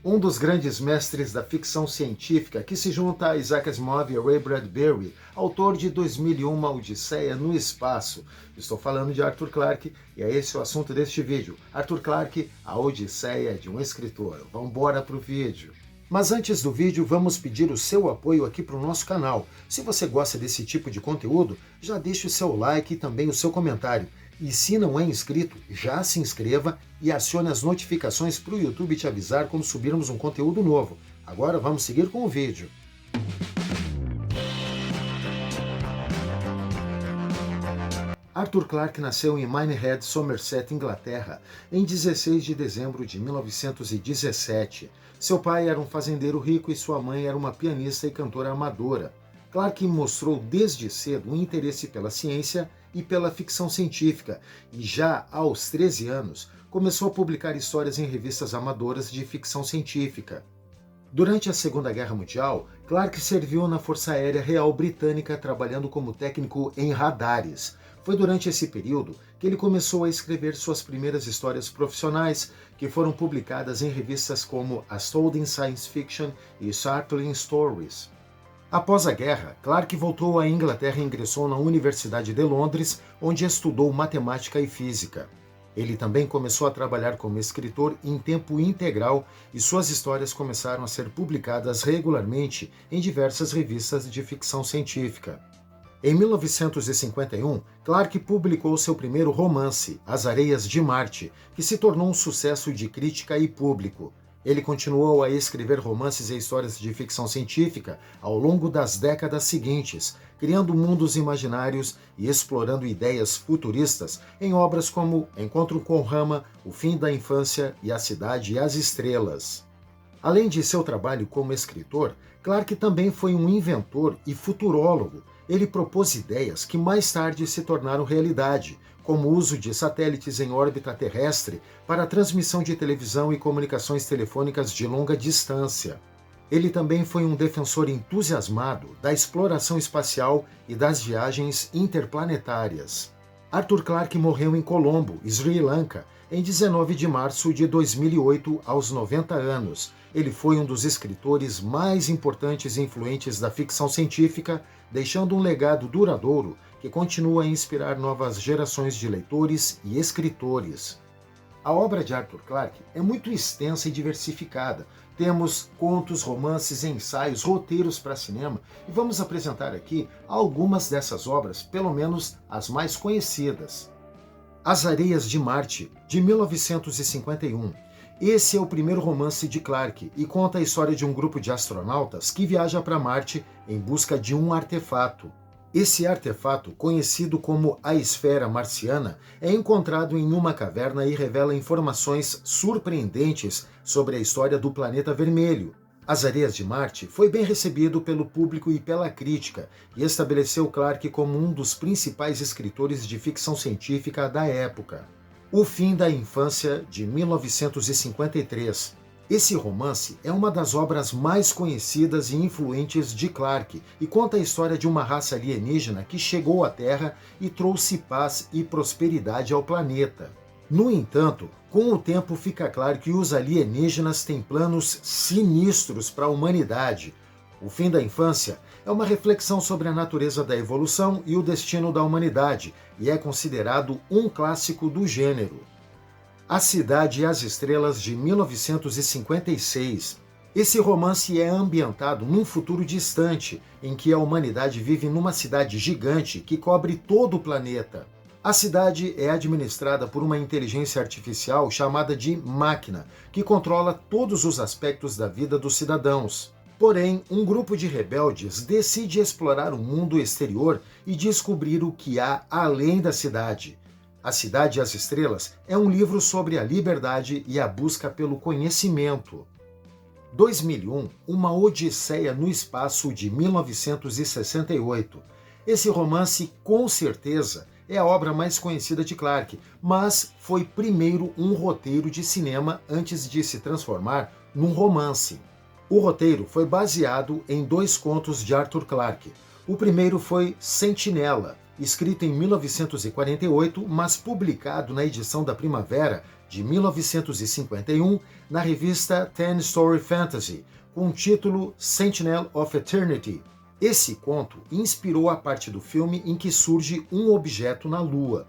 Um dos grandes mestres da ficção científica que se junta a Isaac Asimov e Ray Bradbury, autor de 2001, Uma Odisseia no Espaço. Estou falando de Arthur Clarke e é esse o assunto deste vídeo. Arthur Clarke, a Odisseia de um escritor. Vamos embora para o vídeo. Mas antes do vídeo, vamos pedir o seu apoio aqui para o nosso canal. Se você gosta desse tipo de conteúdo, já deixe o seu like e também o seu comentário. E se não é inscrito, já se inscreva e acione as notificações para o YouTube te avisar quando subirmos um conteúdo novo. Agora vamos seguir com o vídeo. Arthur Clarke nasceu em Minehead, Somerset, Inglaterra, em 16 de dezembro de 1917. Seu pai era um fazendeiro rico e sua mãe era uma pianista e cantora amadora. Clarke mostrou desde cedo um interesse pela ciência e pela ficção científica, e já aos 13 anos começou a publicar histórias em revistas amadoras de ficção científica. Durante a Segunda Guerra Mundial, Clarke serviu na Força Aérea Real Britânica trabalhando como técnico em radares. Foi durante esse período que ele começou a escrever suas primeiras histórias profissionais, que foram publicadas em revistas como Astounding Science Fiction e Startling Stories. Após a guerra, Clarke voltou à Inglaterra e ingressou na Universidade de Londres, onde estudou matemática e física. Ele também começou a trabalhar como escritor em tempo integral e suas histórias começaram a ser publicadas regularmente em diversas revistas de ficção científica. Em 1951, Clarke publicou seu primeiro romance, As Areias de Marte, que se tornou um sucesso de crítica e público. Ele continuou a escrever romances e histórias de ficção científica ao longo das décadas seguintes, criando mundos imaginários e explorando ideias futuristas em obras como Encontro com Rama, O Fim da Infância e A Cidade e as Estrelas. Além de seu trabalho como escritor, Clarke também foi um inventor e futurólogo. Ele propôs ideias que mais tarde se tornaram realidade, como o uso de satélites em órbita terrestre para a transmissão de televisão e comunicações telefônicas de longa distância. Ele também foi um defensor entusiasmado da exploração espacial e das viagens interplanetárias. Arthur Clarke morreu em Colombo, Sri Lanka, em 19 de março de 2008, aos 90 anos. Ele foi um dos escritores mais importantes e influentes da ficção científica, deixando um legado duradouro que continua a inspirar novas gerações de leitores e escritores. A obra de Arthur Clarke é muito extensa e diversificada. Temos contos, romances, ensaios, roteiros para cinema e vamos apresentar aqui algumas dessas obras, pelo menos as mais conhecidas. As Areias de Marte, de 1951. Esse é o primeiro romance de Clarke e conta a história de um grupo de astronautas que viaja para Marte em busca de um artefato. Esse artefato, conhecido como a Esfera Marciana, é encontrado em uma caverna e revela informações surpreendentes sobre a história do planeta vermelho. As Areias de Marte foi bem recebido pelo público e pela crítica e estabeleceu Clarke como um dos principais escritores de ficção científica da época. O Fim da Infância, de 1953. Esse romance é uma das obras mais conhecidas e influentes de Clarke e conta a história de uma raça alienígena que chegou à Terra e trouxe paz e prosperidade ao planeta. No entanto, com o tempo fica claro que os alienígenas têm planos sinistros para a humanidade. O Fim da Infância é uma reflexão sobre a natureza da evolução e o destino da humanidade e é considerado um clássico do gênero. A Cidade e as Estrelas, de 1956. Esse romance é ambientado num futuro distante, em que a humanidade vive numa cidade gigante que cobre todo o planeta. A cidade é administrada por uma inteligência artificial chamada de máquina, que controla todos os aspectos da vida dos cidadãos. Porém, um grupo de rebeldes decide explorar o mundo exterior e descobrir o que há além da cidade. A Cidade e as Estrelas é um livro sobre a liberdade e a busca pelo conhecimento. 2001, Uma Odisseia no Espaço, de 1968. Esse romance, com certeza, é a obra mais conhecida de Clarke, mas foi primeiro um roteiro de cinema antes de se transformar num romance. O roteiro foi baseado em 2 contos de Arthur Clarke. O primeiro foi Sentinela, escrito em 1948, mas publicado na edição da primavera de 1951 na revista Ten Story Fantasy, com o título Sentinel of Eternity. Esse conto inspirou a parte do filme em que surge um objeto na Lua.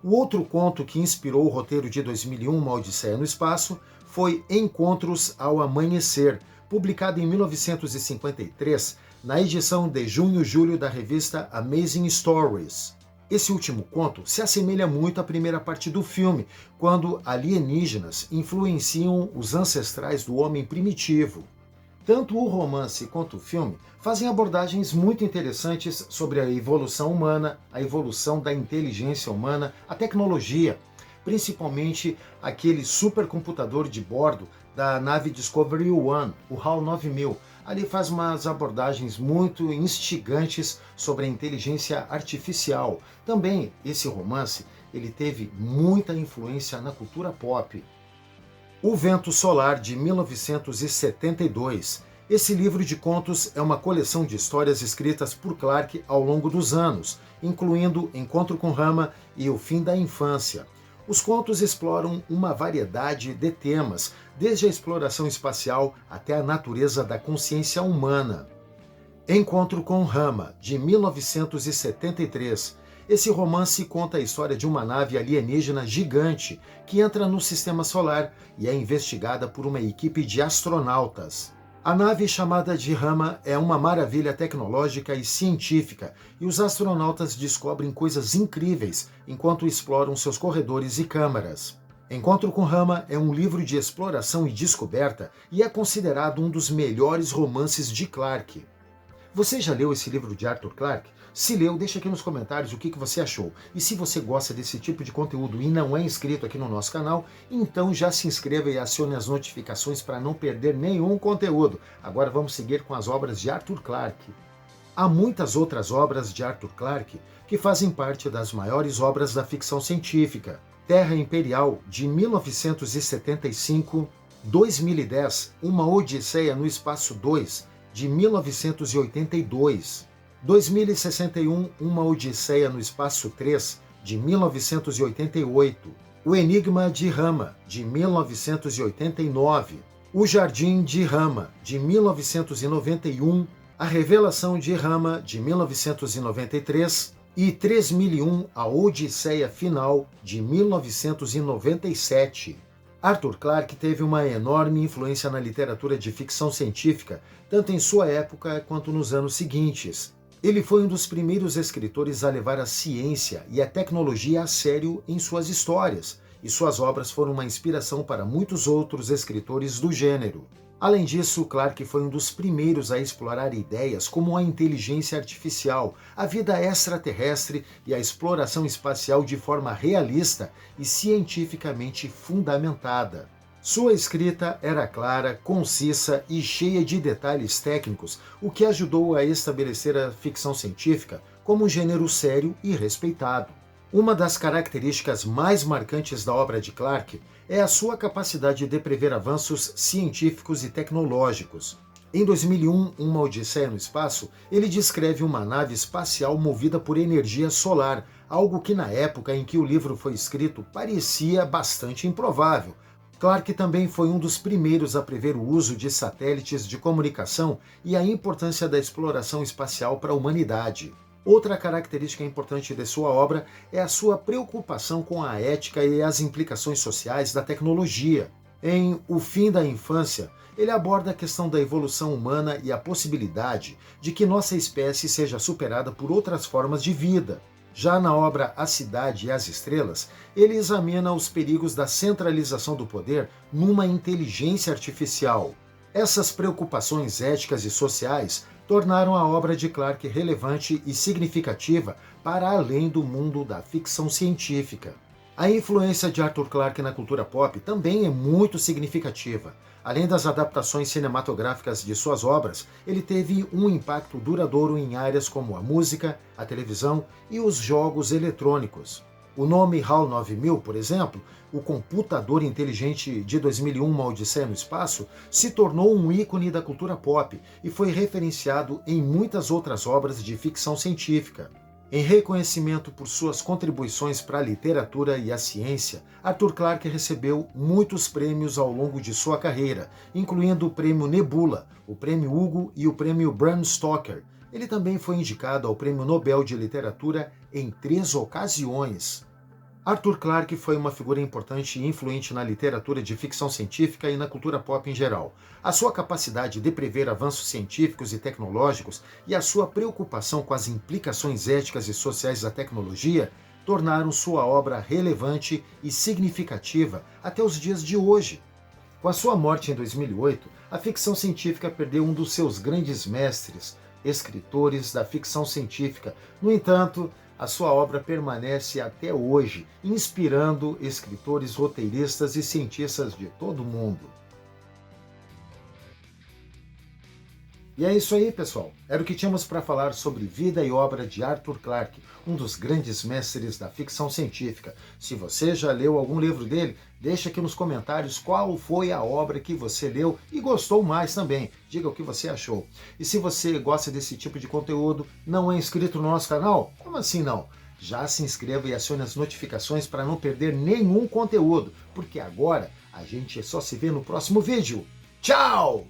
O outro conto que inspirou o roteiro de 2001, Uma Odisseia no Espaço, foi Encontros ao Amanhecer, publicado em 1953, na edição de junho-julho da revista Amazing Stories. Esse último conto se assemelha muito à primeira parte do filme, quando alienígenas influenciam os ancestrais do homem primitivo. Tanto o romance quanto o filme fazem abordagens muito interessantes sobre a evolução humana, a evolução da inteligência humana, a tecnologia, principalmente aquele supercomputador de bordo da nave Discovery One, o HAL 9000. Ali faz umas abordagens muito instigantes sobre a inteligência artificial. Também esse romance ele teve muita influência na cultura pop. O Vento Solar, de 1972. Esse livro de contos é uma coleção de histórias escritas por Clarke ao longo dos anos, incluindo Encontro com Rama e O Fim da Infância. Os contos exploram uma variedade de temas, desde a exploração espacial até a natureza da consciência humana. Encontro com Rama, de 1973. Esse romance conta a história de uma nave alienígena gigante que entra no sistema solar e é investigada por uma equipe de astronautas. A nave, chamada de Rama, é uma maravilha tecnológica e científica, e os astronautas descobrem coisas incríveis enquanto exploram seus corredores e câmaras. Encontro com Rama é um livro de exploração e descoberta e é considerado um dos melhores romances de Clarke. Você já leu esse livro de Arthur Clarke? Se leu, deixa aqui nos comentários o que você achou. E se você gosta desse tipo de conteúdo e não é inscrito aqui no nosso canal, então já se inscreva e acione as notificações para não perder nenhum conteúdo. Agora vamos seguir com as obras de Arthur Clarke. Há muitas outras obras de Arthur Clarke que fazem parte das maiores obras da ficção científica. Terra Imperial, de 1975, 2010, Uma Odisseia no Espaço 2, de 1982, 2061, Uma Odisseia no Espaço 3, de 1988, O Enigma de Rama, de 1989, O Jardim de Rama, de 1991, A Revelação de Rama, de 1993 e 3001, A Odisseia Final, de 1997. Arthur Clarke teve uma enorme influência na literatura de ficção científica, tanto em sua época quanto nos anos seguintes. Ele foi um dos primeiros escritores a levar a ciência e a tecnologia a sério em suas histórias, e suas obras foram uma inspiração para muitos outros escritores do gênero. Além disso, Clarke foi um dos primeiros a explorar ideias como a inteligência artificial, a vida extraterrestre e a exploração espacial de forma realista e cientificamente fundamentada. Sua escrita era clara, concisa e cheia de detalhes técnicos, o que ajudou a estabelecer a ficção científica como um gênero sério e respeitado. Uma das características mais marcantes da obra de Clarke é a sua capacidade de prever avanços científicos e tecnológicos. Em 2001, Uma Odisseia no Espaço, ele descreve uma nave espacial movida por energia solar, algo que na época em que o livro foi escrito parecia bastante improvável. Clarke também foi um dos primeiros a prever o uso de satélites de comunicação e a importância da exploração espacial para a humanidade. Outra característica importante de sua obra é a sua preocupação com a ética e as implicações sociais da tecnologia. Em O Fim da Infância, ele aborda a questão da evolução humana e a possibilidade de que nossa espécie seja superada por outras formas de vida. Já na obra A Cidade e as Estrelas, ele examina os perigos da centralização do poder numa inteligência artificial. Essas preocupações éticas e sociais tornaram a obra de Clarke relevante e significativa para além do mundo da ficção científica. A influência de Arthur Clarke na cultura pop também é muito significativa. Além das adaptações cinematográficas de suas obras, ele teve um impacto duradouro em áreas como a música, a televisão e os jogos eletrônicos. O nome HAL 9000, por exemplo, o computador inteligente de 2001, Uma Odisseia no Espaço, se tornou um ícone da cultura pop e foi referenciado em muitas outras obras de ficção científica. Em reconhecimento por suas contribuições para a literatura e a ciência, Arthur Clarke recebeu muitos prêmios ao longo de sua carreira, incluindo o Prêmio Nebula, o Prêmio Hugo e o Prêmio Bram Stoker. Ele também foi indicado ao Prêmio Nobel de Literatura em 3 ocasiões. Arthur Clarke foi uma figura importante e influente na literatura de ficção científica e na cultura pop em geral. A sua capacidade de prever avanços científicos e tecnológicos e a sua preocupação com as implicações éticas e sociais da tecnologia tornaram sua obra relevante e significativa até os dias de hoje. Com a sua morte em 2008, a ficção científica perdeu um dos seus grandes mestres, escritores da ficção científica. No entanto, a sua obra permanece até hoje, inspirando escritores, roteiristas e cientistas de todo o mundo. E é isso aí, pessoal. Era o que tínhamos para falar sobre vida e obra de Arthur Clarke, um dos grandes mestres da ficção científica. Se você já leu algum livro dele, deixa aqui nos comentários qual foi a obra que você leu e gostou mais também. Diga o que você achou. E se você gosta desse tipo de conteúdo, não é inscrito no nosso canal? Como assim não? Já se inscreva e acione as notificações para não perder nenhum conteúdo, porque agora a gente só se vê no próximo vídeo. Tchau!